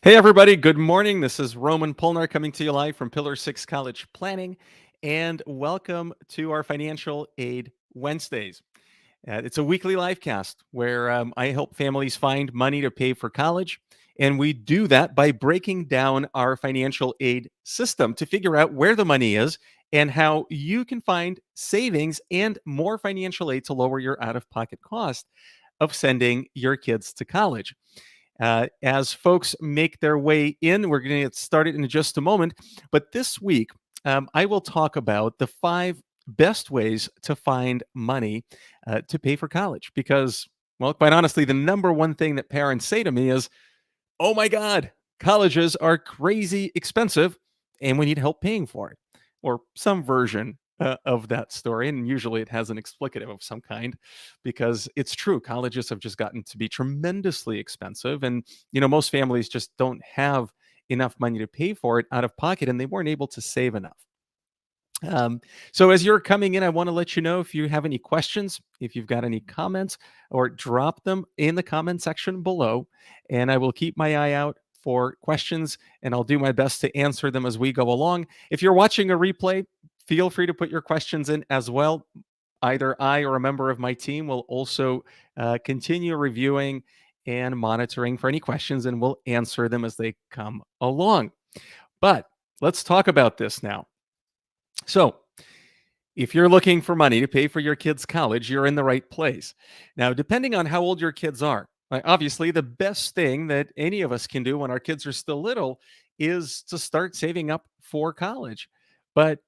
Hey, everybody. Good morning. This is Roman Polnar coming to you live from Pillar 6 College Planning, and welcome to our Financial Aid Wednesdays. It's a weekly live cast where I help families find money to pay for college. And we do that by breaking down our financial aid system to figure out where the money is and how you can find savings and more financial aid to lower your out of pocket cost of sending your kids to college. As folks make their way in, we're going to get started in just a moment. But this week, I will talk about the 5 best ways to find money to pay for college. Because, well, quite honestly, the number one thing that parents say to me is, oh my God, colleges are crazy expensive and we need help paying for it, or some version of that story. And usually it has an explicative of some kind because it's true. Colleges have just gotten to be tremendously expensive. And, most families just don't have enough money to pay for it out of pocket and they weren't able to save enough. Um, so as you're coming in, I want to let you know if you have any questions, if you've got any comments, or drop them in the comment section below, and I will keep my eye out for questions, and I'll do my best to answer them as we go along. If you're watching a replay, feel free to put your questions in as well. Either I or a member of my team will also continue reviewing and monitoring for any questions, and we'll answer them as they come along. But let's talk about this now. So, if you're looking for money to pay for your kids' college, you're in the right place. Now, depending on how old your kids are, obviously, the best thing that any of us can do when our kids are still little is to start saving up for college. But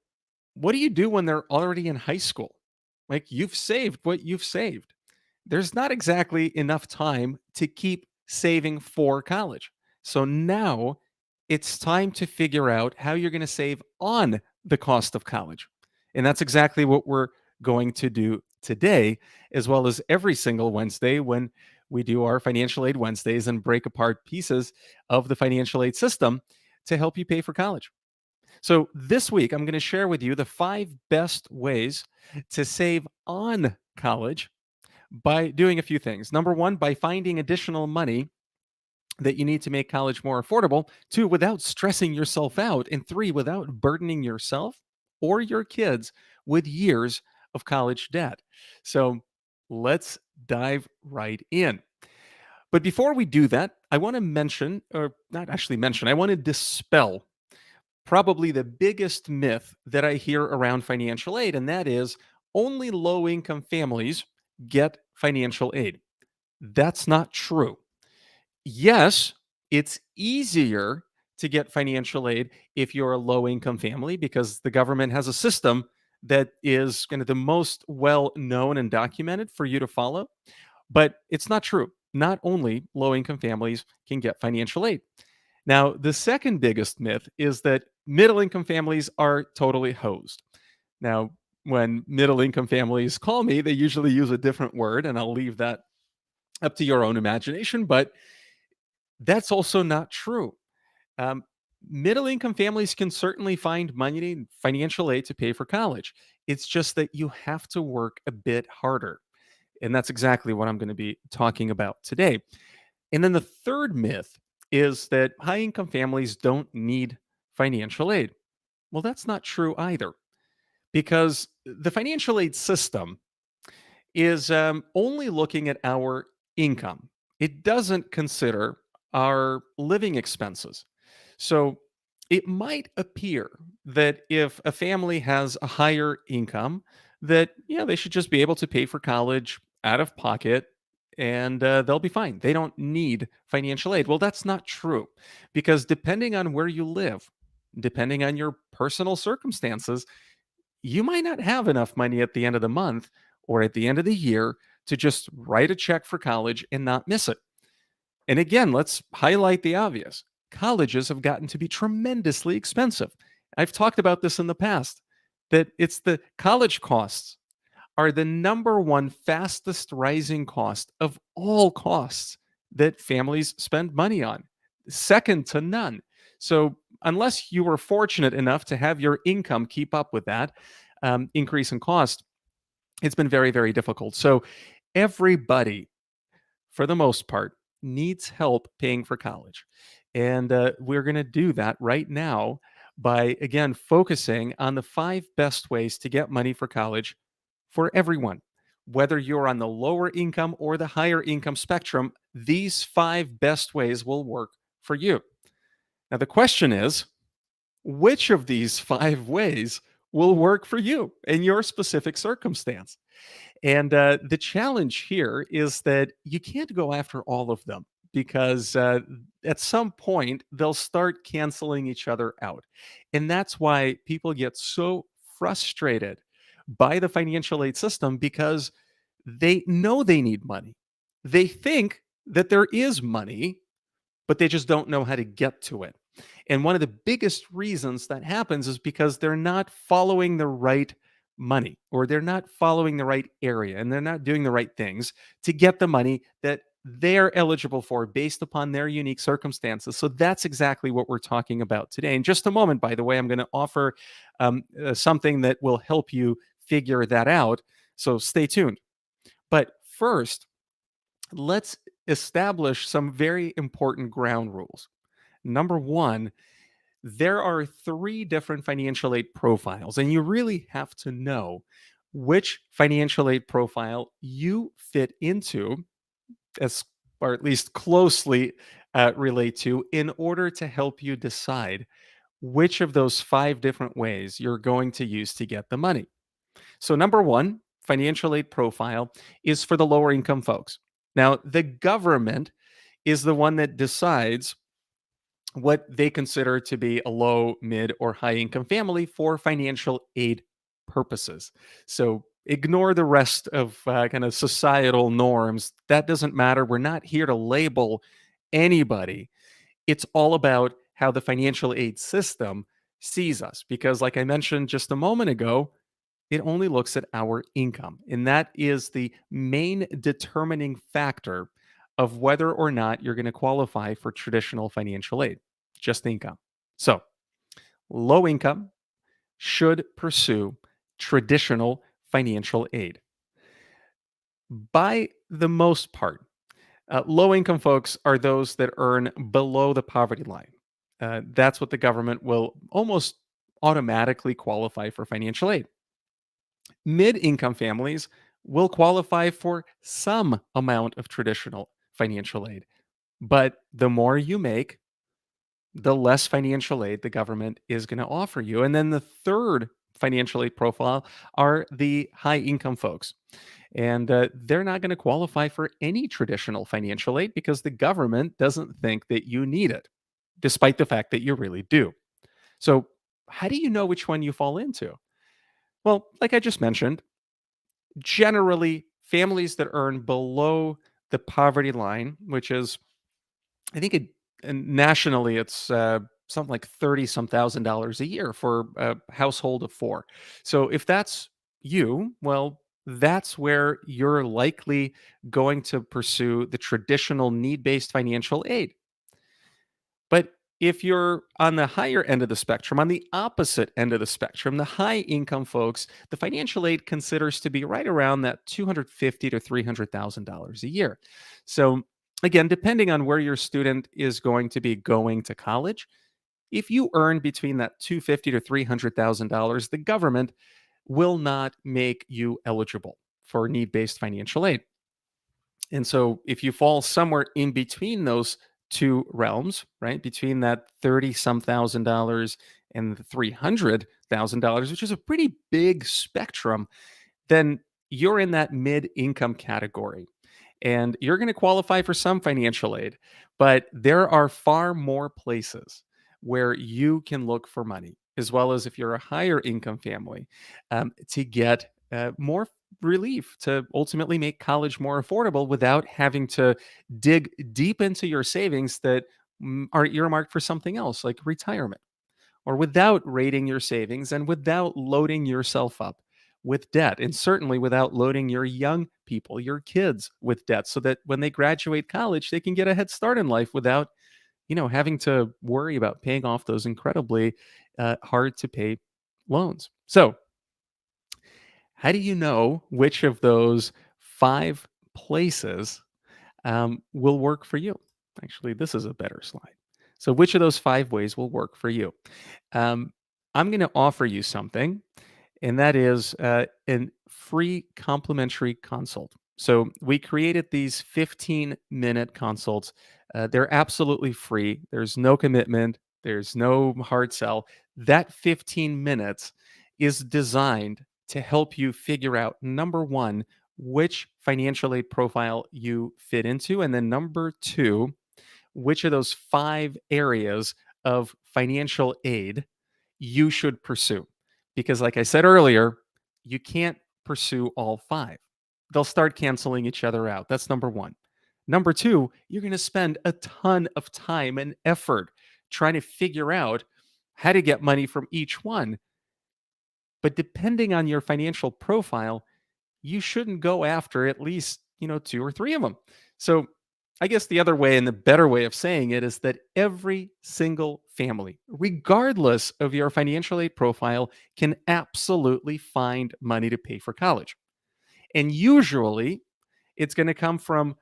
what do you do when they're already in high school? Like, you've saved what you've saved. There's not exactly enough time to keep saving for college. So now it's time to figure out how you're going to save on the cost of college. And that's exactly what we're going to do today, as well as every single Wednesday when we do our financial aid Wednesdays and break apart pieces of the financial aid system to help you pay for college. So this week, I'm going to share with you the 5 best ways to save on college by doing a few things. Number one, by finding additional money that you need to make college more affordable. Two, without stressing yourself out. And three, without burdening yourself or your kids with years of college debt. So let's dive right in. But before we do that, I want to mention, or not actually mention, I want to dispel probably the biggest myth that I hear around financial aid, and that is only low income families get financial aid. That's not true. Yes, it's easier to get financial aid if you're a low income family because the government has a system that is kind of the most well known and documented for you to follow. But it's not true. Not only low income families can get financial aid. Now, the second biggest myth is that middle income families are totally hosed. Now, when middle income families call me, they usually use a different word, and I'll leave that up to your own imagination. But that's also not true. Um, Middle income families can certainly find money, financial aid to pay for college. It's just that you have to work a bit harder. And that's exactly what I'm going to be talking about today. And then the third myth is that high income families don't need financial aid. Well, that's not true either, because the financial aid system is only looking at our income. It doesn't consider our living expenses. So it might appear that if a family has a higher income, that they should just be able to pay for college out of pocket and they'll be fine. They don't need financial aid. Well, that's not true because depending on where you live, depending on your personal circumstances, you might not have enough money at the end of the month or at the end of the year to just write a check for college and not miss it. And again, let's highlight the obvious. Colleges have gotten to be tremendously expensive. I've talked about this in the past that it's the college costs are the number one fastest rising cost of all costs that families spend money on, second to none. So, unless you were fortunate enough to have your income keep up with that increase in cost, it's been very, very difficult. So, everybody, for the most part, needs help paying for college. And we're going to do that right now by, again, focusing on the five best ways to get money for college for everyone. Whether you're on the lower income or the higher income spectrum, these five best ways will work for you. Now, the question is, which of these five ways will work for you in your specific circumstance? And the challenge here is that you can't go after all of them because at some point they'll start canceling each other out. And that's why people get so frustrated by the financial aid system because they know they need money. They think that there is money, but they just don't know how to get to it. And one of the biggest reasons that happens is because they're not following the right money or they're not following the right area and they're not doing the right things to get the money that they're eligible for based upon their unique circumstances. So that's exactly what we're talking about today. In just a moment, by the way, I'm going to offer something that will help you figure that out. So stay tuned. But first, let's establish some very important ground rules. Number one, there are three different financial aid profiles, and you really have to know which financial aid profile you fit into, as or at least closely relate to, in order to help you decide which of those five different ways you're going to use to get the money. So, number one, financial aid profile is for the lower income folks. Now, the government is the one that decides what they consider to be a low, mid, or high income family for financial aid purposes. So ignore the rest of kind of societal norms. That doesn't matter. We're not here to label anybody. It's all about how the financial aid system sees us. Because, like I mentioned just a moment ago, it only looks at our income. And that is the main determining factor of whether or not you're going to qualify for traditional financial aid, just income. So, low income should pursue traditional financial aid. By the most part, low income folks are those that earn below the poverty line. That's what the government will almost automatically qualify for financial aid. Mid income families will qualify for some amount of traditional financial aid. But the more you make, the less financial aid the government is going to offer you. And then the third financial aid profile are the high income folks. And they're not going to qualify for any traditional financial aid because the government doesn't think that you need it, despite the fact that you really do. So, how do you know which one you fall into? Well, like I just mentioned, generally families that earn below the poverty line, which is, I think it and nationally it's something like 30 some thousand dollars a year for a household of four. So if that's you, well, that's where you're likely going to pursue the traditional need-based financial aid. But if you're on the higher end of the spectrum, on the opposite end of the spectrum, the high income folks, the financial aid considers to be right around that 250 to $300,000 a year. So again, depending on where your student is going to be going to college, if you earn between that 250 to $300,000, the government will not make you eligible for need-based financial aid. And so if you fall somewhere in between those two realms, right, between that 30 some thousand dollars and the $300,000, which is a pretty big spectrum, then you're in that mid income category and you're going to qualify for some financial aid. But there are far more places where you can look for money, as well as if you're a higher income family, to get more relief to ultimately make college more affordable without having to dig deep into your savings that are earmarked for something else like retirement, or without rating your savings and without loading yourself up with debt, and certainly without loading your young people, your kids, with debt so that when they graduate college they can get a head start in life without having to worry about paying off those incredibly hard to pay loans. So how do you know which of those five places will work for you? Actually, this is a better slide. So, which of those 5 ways will work for you? Um, I'm going to offer you something, and that is a free complimentary consult. So we created these 15-minute consults. They're absolutely free. There's no commitment. There's no hard sell. That 15 minutes is designed to help you figure out number one, which financial aid profile you fit into, and then number two, which of those 5 areas of financial aid you should pursue. Because, like I said earlier, you can't pursue all 5. They'll start canceling each other out. That's number one. Number two, you're going to spend a ton of time and effort trying to figure out how to get money from each one. But depending on your financial profile, you shouldn't go after at least, 2 or 3 of them. So, I guess the other way and the better way of saying it is that every single family, regardless of your financial aid profile, can absolutely find money to pay for college. And usually, it's going to come from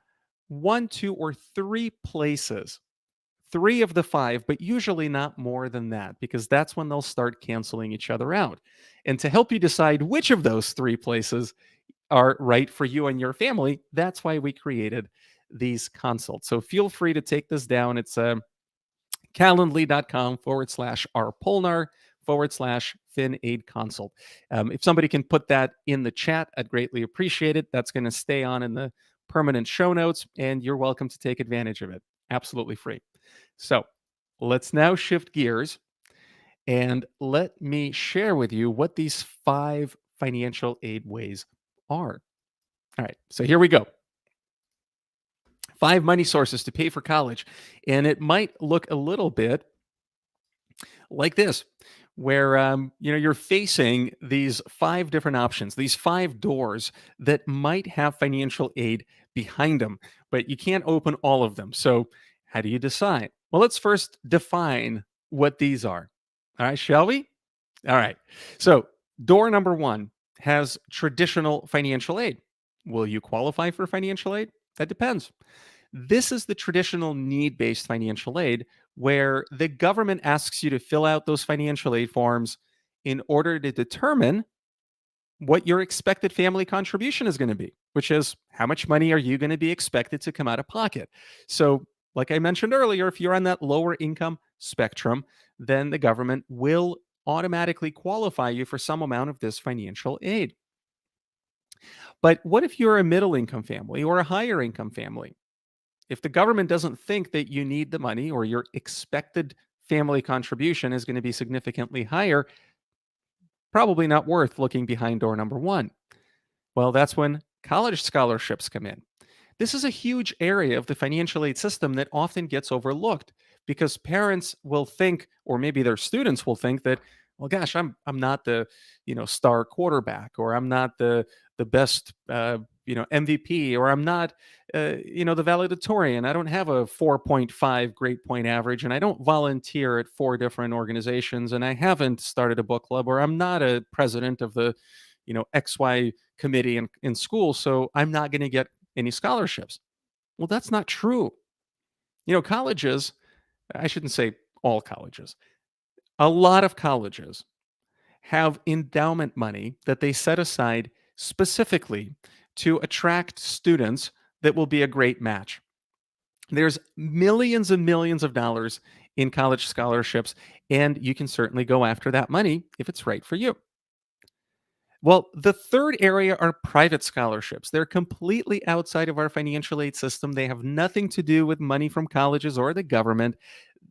1, 2, or 3 places. 3 of the 5, but usually not more than that, because that's when they'll start canceling each other out. And to help you decide which of those 3 places are right for you and your family, that's why we created these consults. So feel free to take this down. It's calendly.com/rpolnar/FinAid consult. If somebody can put that in the chat, I'd greatly appreciate it. That's going to stay on in the permanent show notes, and you're welcome to take advantage of it. Absolutely free. So let's now shift gears and let me share with you what these 5 financial aid ways are. All right, so here we go. 5 money sources to pay for college. And it might look a little bit like this, where you're facing these 5 different options, these 5 doors that might have financial aid behind them, but you can't open all of them. So how do you decide? Well, let's first define what these are. All right, shall we? All right. So door number one has traditional financial aid. Will you qualify for financial aid? That depends. This is the traditional need based financial aid where the government asks you to fill out those financial aid forms in order to determine what your expected family contribution is going to be, which is how much money are you going to be expected to come out of pocket. So, like I mentioned earlier, if you're on that lower income spectrum, then the government will automatically qualify you for some amount of this financial aid. But what if you're a middle income family or a higher income family? If the government doesn't think that you need the money or your expected family contribution is going to be significantly higher, probably not worth looking behind door number one. Well, that's when college scholarships come in. This is a huge area of the financial aid system that often gets overlooked because parents will think, or maybe their students will think that, well, gosh, I'm not the star quarterback, or I'm not the best MVP, or I'm not the valedictorian. I don't have a 4.5 grade point average, and I don't volunteer at 4 different organizations, and I haven't started a book club, or I'm not a president of the XY committee in school, so I'm not going to get any scholarships. Well, that's not true. Colleges, I shouldn't say all colleges, a lot of colleges have endowment money that they set aside specifically to attract students that will be a great match. There's millions and millions of dollars in college scholarships, and you can certainly go after that money if it's right for you. Well, the third area are private scholarships. They're completely outside of our financial aid system. They have nothing to do with money from colleges or the government.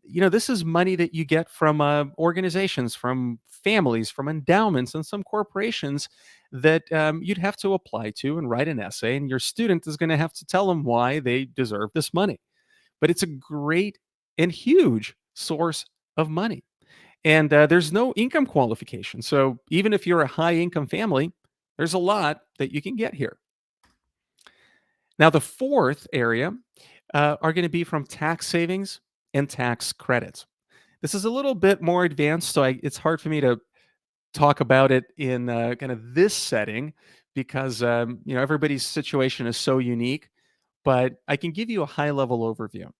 This is money that you get from organizations, from families, from endowments, and some corporations that you'd have to apply to and write an essay, and your student is going to have to tell them why they deserve this money. But it's a great and huge source of money. And there's no income qualification. So even if you're a high income family, there's a lot that you can get here. Now, the fourth area are going to be from tax savings and tax credits. This is a little bit more advanced, so it's hard for me to talk about it in kind of this setting because everybody's situation is so unique. but I can give you a high level overview.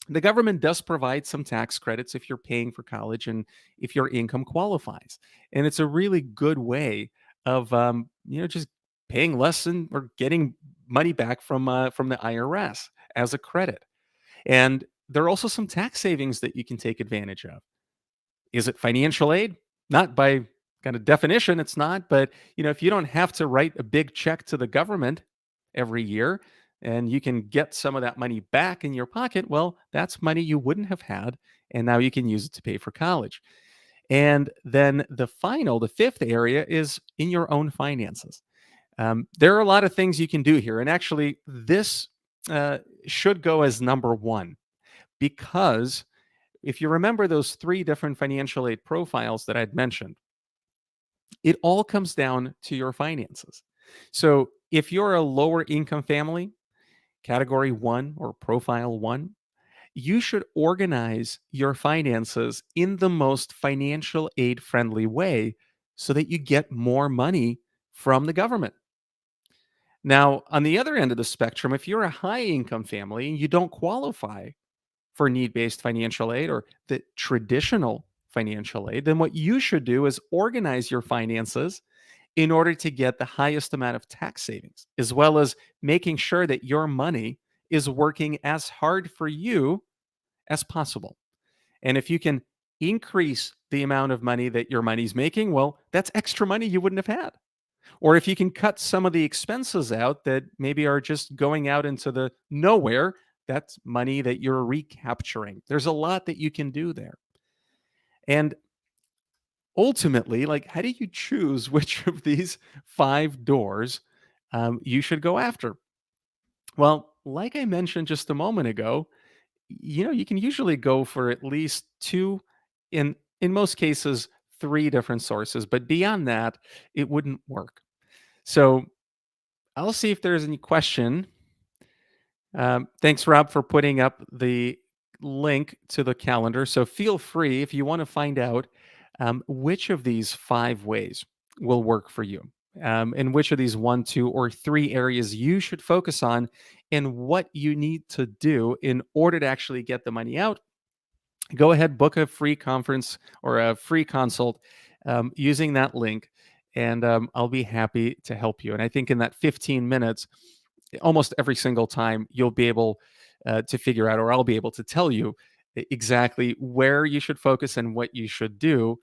The government does provide some tax credits if you're paying for college and if your income qualifies. And it's a really good way of, just paying less or getting money back from the IRS as a credit. And there are also some tax savings that you can take advantage of. Is it financial aid? Not by kind of definition, it's not. But if you don't have to write a big check to the government every year and you can get some of that money back in your pocket, well, that's money you wouldn't have had. And now you can use it to pay for college. And then the fifth area is in your own finances. There are a lot of things you can do here. And actually, this uh, should go as number one because if you remember those three different financial aid profiles that I'd mentioned, it all comes down to your finances. So if you're a lower income family, category one or profile one, you should organize your finances in the most financial aid friendly way so that you get more money from the government. Now, on the other end of the spectrum, if you're a high income family and you don't qualify for need based financial aid or the traditional financial aid, then what you should do is organize your finances in order to get the highest amount of tax savings, as well as making sure that your money is working as hard for you as possible. And if you can increase the amount of money that your money's making, well, that's extra money you wouldn't have had. Or if you can cut some of the expenses out that maybe are just going out into the nowhere, that's money that you're recapturing. There's a lot that you can do there. And ultimately, like, how do you choose which of these five doors you should go after? Well, like I mentioned just a moment ago, you can usually go for at least two, in most cases, three different sources. But beyond that, it wouldn't work. So I'll see if there's any question. Thanks, Rob, for putting up the link to the calendar. So feel free if you want to find out which of these five ways will work for you, and which of these one, two, or three areas you should focus on, and what you need to do in order to actually get the money out. Go ahead, book a free conference or a free consult using that link, and I'll be happy to help you. And I think in that 15 minutes, almost every single time you'll be able to figure out, or I'll be able to tell you exactly where you should focus and what you should do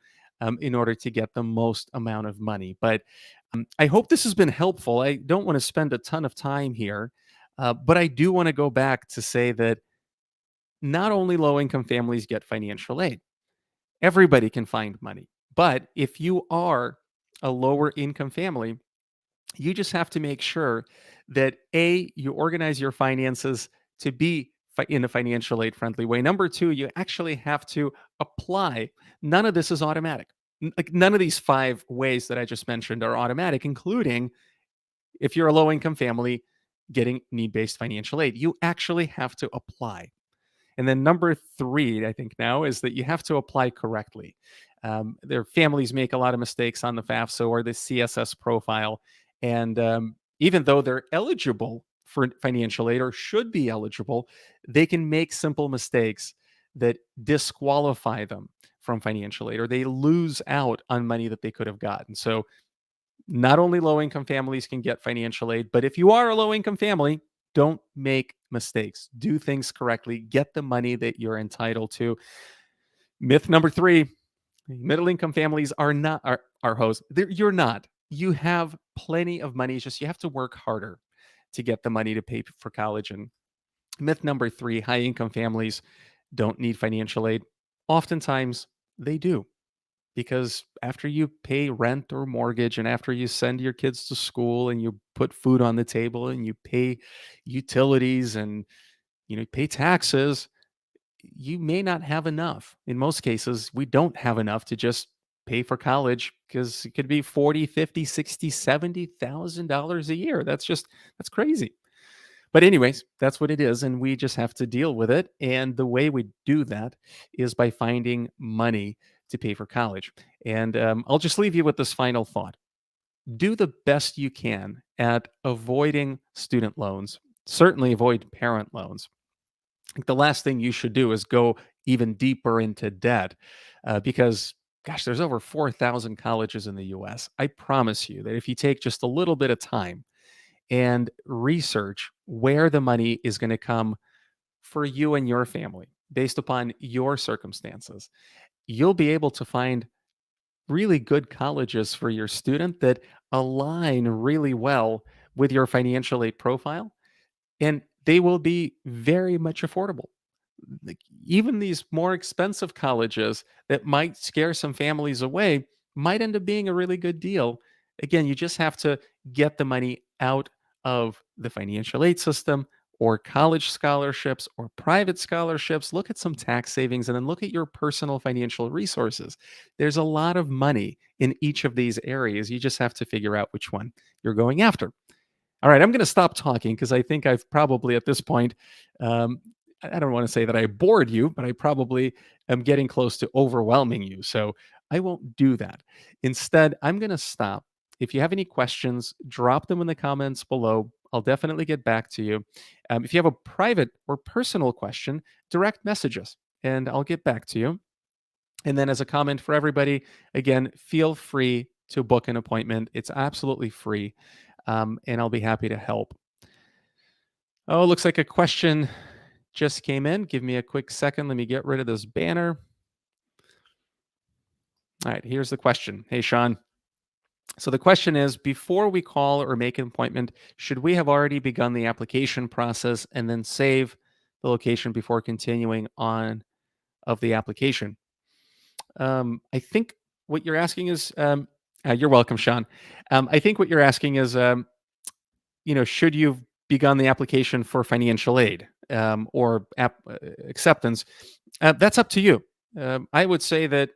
in order to get the most amount of money. But I hope this has been helpful. I don't want to spend a ton of time here, but I do want to go back to say that not only low income families get financial aid, everybody can find money. But if you are a lower income family, you just have to make sure that you organize your finances to be in a financial aid friendly way. Number two, you actually have to apply. None of this is automatic. Like none of these five ways that I just mentioned are automatic, including if you're a low income family getting need based financial aid. You actually have to apply. And then number three, I think now, is that you have to apply correctly. Their families make a lot of mistakes on the FAFSA or the CSS profile. And even though they're eligible for financial aid or should be eligible, they can make simple mistakes that disqualify them from financial aid, or they lose out on money that they could have gotten. So not only low income families can get financial aid, but if you are a low income family, don't make mistakes. Do things correctly. Get the money that you're entitled to. Myth number three, middle income families are not are hoes. You're not. You have plenty of money. It's just you have to work harder to get the money to pay for college. And myth number three, high income families don't need financial aid. Oftentimes they do, because after you pay rent or mortgage and after you send your kids to school and you put food on the table and you pay utilities and pay taxes, you may not have enough. In most cases, we don't have enough to just pay for college because it could be 40, 50, 60, 70,000 dollars a year. That's crazy. But anyways, that's what it is, and we just have to deal with it. And the way we do that is by finding money to pay for college. And I'll just leave you with this final thought: do the best you can at avoiding student loans certainly avoid parent loans. Like, the last thing you should do is go even deeper into debt, because, gosh, there's over 4,000 colleges in the US. I promise you that if you take just a little bit of time and research where the money is going to come for you and your family based upon your circumstances, you'll be able to find really good colleges for your student that align really well with your financial aid profile, and they will be very much affordable. Like, even these more expensive colleges that might scare some families away might end up being a really good deal. Again, you just have to get the money out of the financial aid system or college scholarships or private scholarships. Look at some tax savings and then look at your personal financial resources. There's a lot of money in each of these areas. You just have to figure out which one you're going after. All right, I'm going to stop talking because I think I've probably at this point, um, I don't want to say that I bored you, but I probably am getting close to overwhelming you. So I won't do that. Instead, I'm going to stop. If you have any questions, drop them in the comments below. I'll definitely get back to you. If you have a private or personal question, direct message us and I'll get back to you. And then, as a comment for everybody, again, feel free to book an appointment. It's absolutely free, and I'll be happy to help. Oh, looks like a question just came in. Give me a quick second. Let me get rid of this banner. All right, here's the question. Hey, Sean. So the question is, before we call or make an appointment, should we have already begun the application process and then save the location before continuing on of the application? I think what you're asking is, you're welcome, Sean. I think what you're asking is, should you have begun the application for financial aid, or acceptance? That's up to you. I would say that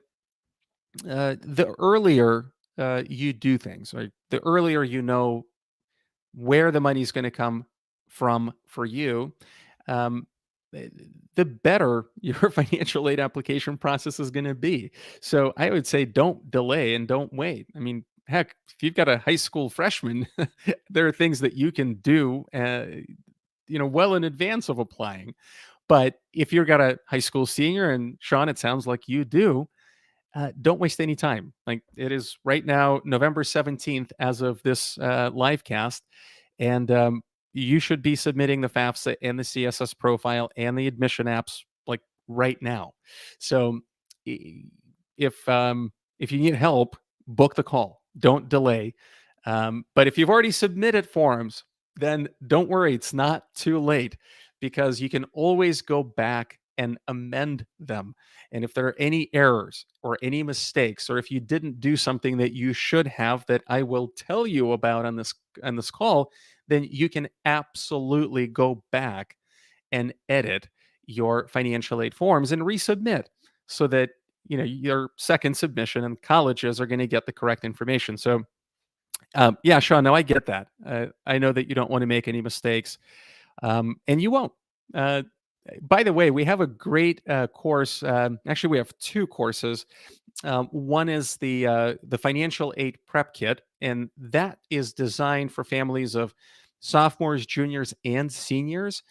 the earlier you do things, right, the earlier you know where the money's going to come from for you, um, eh, the better your financial aid application process is going to be. So I would say don't delay and don't wait. I mean, heck, if you've got a high school freshman, there are things that you can do, well in advance of applying. But if you've got a high school senior, and Sean, it sounds like you do, don't waste any time. Like, it is right now, November 17th, as of this live cast. And you should be submitting the FAFSA and the CSS profile and the admission apps like right now. So i- if you need help, book the call. Don't delay. But if you've already submitted forms, then don't worry, it's not too late, because you can always go back and amend them. And if there are any errors or any mistakes, or if you didn't do something that you should have that I will tell you about on this call, then you can absolutely go back and edit your financial aid forms and resubmit, so that your second submission and colleges are going to get the correct information. So yeah, Sean, no, I get that. I know that you don't want to make any mistakes, and you won't. Uh, by the way, we have a great course. Actually, we have two courses. One is the financial aid prep kit, and that is designed for families of sophomores, juniors, and seniors,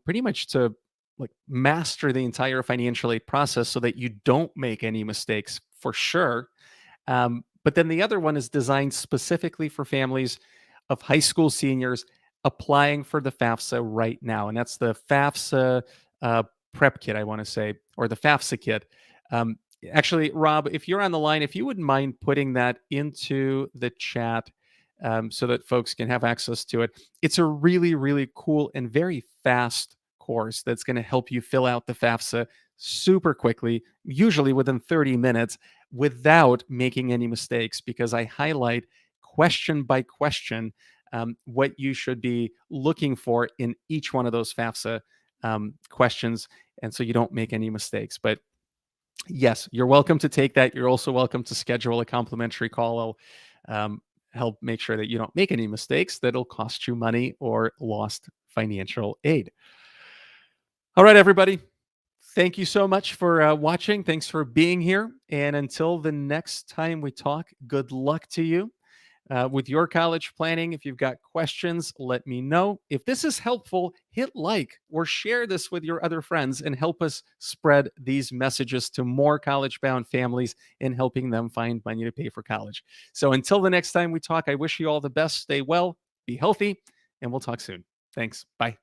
pretty much to like master the entire financial aid process so that you don't make any mistakes for sure. But then the other one is designed specifically for families of high school seniors applying for the FAFSA right now, and that's the FAFSA uh, prep kit, I want to say, or the FAFSA kit. Um, Actually, Rob, if you're on the line, if you wouldn't mind putting that into the chat, so that folks can have access to it. It's a really, really cool and very fast course that's going to help you fill out the FAFSA super quickly, usually within 30 minutes, without making any mistakes, because I highlight question by question what you should be looking for in each one of those FAFSA questions. And so you don't make any mistakes. But yes, you're welcome to take that. You're also welcome to schedule a complimentary call. I'll help make sure that you don't make any mistakes that'll cost you money or lost financial aid. All right, everybody. Thank you so much for watching. Thanks for being here. And until the next time we talk, good luck to you. with your college planning. If you've got questions, let me know. If this is helpful, hit like or share this with your other friends and help us spread these messages to more college bound families and helping them find money to pay for college. So until the next time we talk, I wish you all the best. Stay well, be healthy, and we'll talk soon. Thanks. Bye.